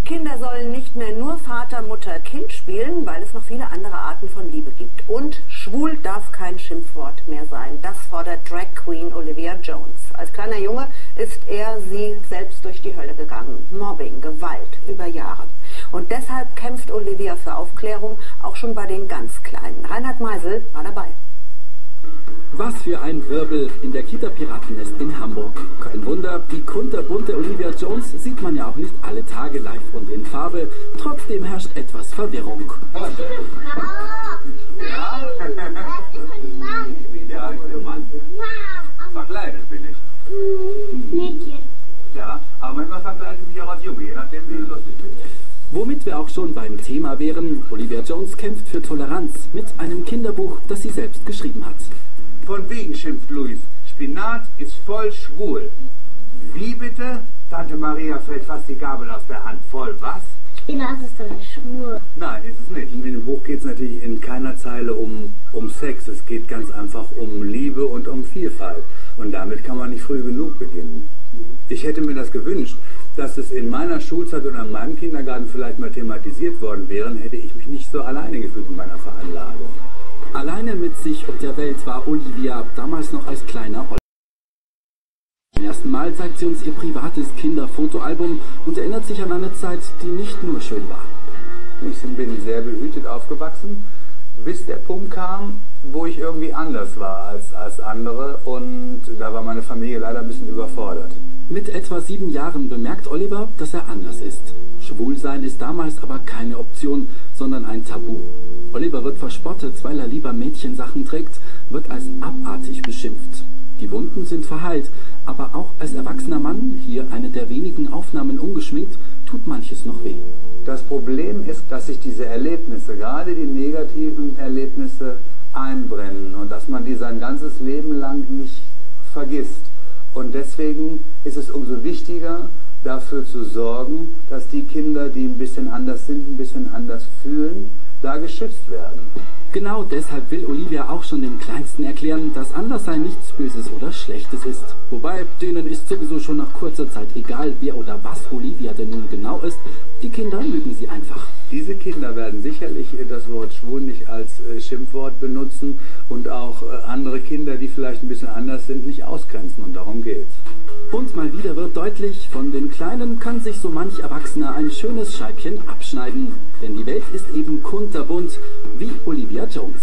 Kinder sollen nicht mehr nur Vater, Mutter, Kind spielen, weil es noch viele andere Arten von Liebe gibt. Und schwul darf kein Schimpfwort mehr sein. Das fordert Drag Queen Olivia Jones. Als kleiner Junge ist sie selbst durch die Hölle gegangen. Mobbing, Gewalt über Jahre. Und deshalb kämpft Olivia für Aufklärung, auch schon bei den ganz Kleinen. Reinhard Meisel war dabei. Was für ein Wirbel in der Kita Piratennest in Hamburg. Kein Wunder, die kunterbunte Olivia Jones sieht man ja auch nicht alle Tage live und in Farbe. Trotzdem herrscht etwas Verwirrung. Ja? Ja, ich bin Mann. Verkleidet bin ich. Mädchen. Ja, aber manchmal verkleide ich mich auch als Junge, je nachdem wie ich lustig bin. Womit wir auch schon beim Thema wären, Olivia Jones kämpft für Toleranz mit einem Kinderbuch, das sie selbst geschrieben hat. Von wegen, schimpft Luis. Spinat ist voll schwul. Wie bitte? Tante Maria fällt fast die Gabel aus der Hand. Voll was? Spinat ist doch schwul. Nein, ist es nicht. In dem Buch geht es natürlich in keiner Zeile um Sex. Es geht ganz einfach um Liebe und um Vielfalt. Und damit kann man nicht früh genug beginnen. Ich hätte mir das gewünscht, dass es in meiner Schulzeit oder in meinem Kindergarten vielleicht mal thematisiert worden wäre, hätte ich mich nicht so alleine gefühlt in meiner Veranlagung. Alleine mit sich und der Welt war Olivia damals noch als kleiner Oliver. Zum ersten Mal zeigt sie uns ihr privates Kinderfotoalbum und erinnert sich an eine Zeit, die nicht nur schön war. Ich bin sehr behütet aufgewachsen, bis der Punkt kam, wo ich irgendwie anders war als andere, und da war meine Familie leider ein bisschen überfordert. Mit etwa 7 Jahren bemerkt Oliver, dass er anders ist. Schwulsein ist damals aber keine Option, sondern ein Tabu. Oliver wird verspottet, weil er lieber Mädchensachen trägt, wird als abartig beschimpft. Die Wunden sind verheilt, aber auch als erwachsener Mann, hier eine der wenigen Aufnahmen ungeschminkt, tut manches noch weh. Das Problem ist, dass sich diese Erlebnisse, gerade die negativen Erlebnisse, einbrennen und dass man die sein ganzes Leben lang nicht vergisst. Und deswegen ist es umso wichtiger, dafür zu sorgen, dass die Kinder, die ein bisschen anders sind, ein bisschen anders fühlen, da geschützt werden. Genau deshalb will Olivia auch schon den Kleinsten erklären, dass Anderssein nichts Böses oder Schlechtes ist. Wobei, denen ist sowieso schon nach kurzer Zeit egal, wer oder was Olivia denn nun genau ist. Die Kinder mögen sie einfach. Diese Kinder werden sicherlich das Wort schwul nicht als Schimpfwort benutzen und auch andere Kinder, die vielleicht ein bisschen anders sind, nicht ausgrenzen, und darum geht's. Und mal wieder wird deutlich, von den Kleinen kann sich so manch Erwachsener ein schönes Scheibchen abschneiden. Denn die Welt ist eben kunterbunt wie Olivia Jones.